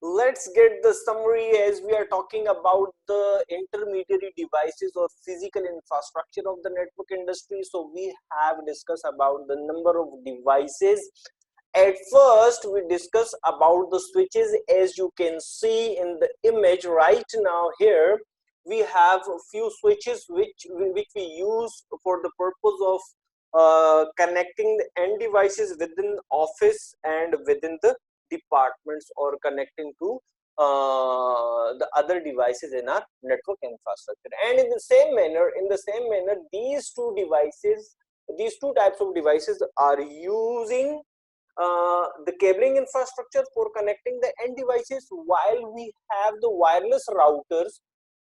let's get the summary as we are talking about the intermediary devices or physical infrastructure of the network industry. So we have discussed about the number of devices. At first we discuss about the switches. As you can see in the image right now, here we have a few switches which we use for the purpose of connecting the end devices within office and within the departments, or connecting to the other devices in our network infrastructure. And in the same manner, these two types of devices are using the cabling infrastructure for connecting the end devices, while we have the wireless routers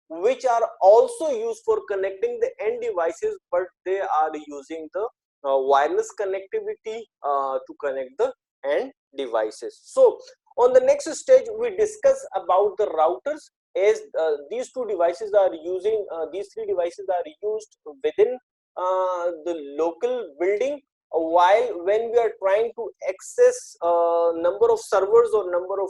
which are also used for connecting the end devices, but they are using the wireless connectivity to connect the end devices. So on the next stage we discuss about the routers, as these two devices are using these three devices are used within the local building, while when we are trying to access number of servers or number of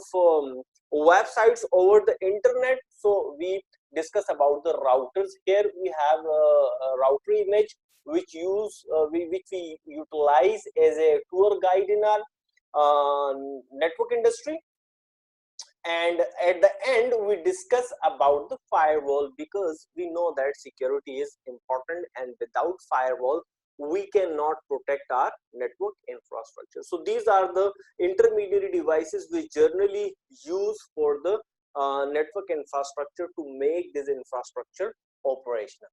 websites over the internet. So we discuss about the routers. Here we have a router image which we utilize as a tour guide in our network industry. And at the end we discuss about the firewall, because we know that security is important, and without firewall we cannot protect our network infrastructure. So these are the intermediary devices we generally use for the network infrastructure to make this infrastructure operational.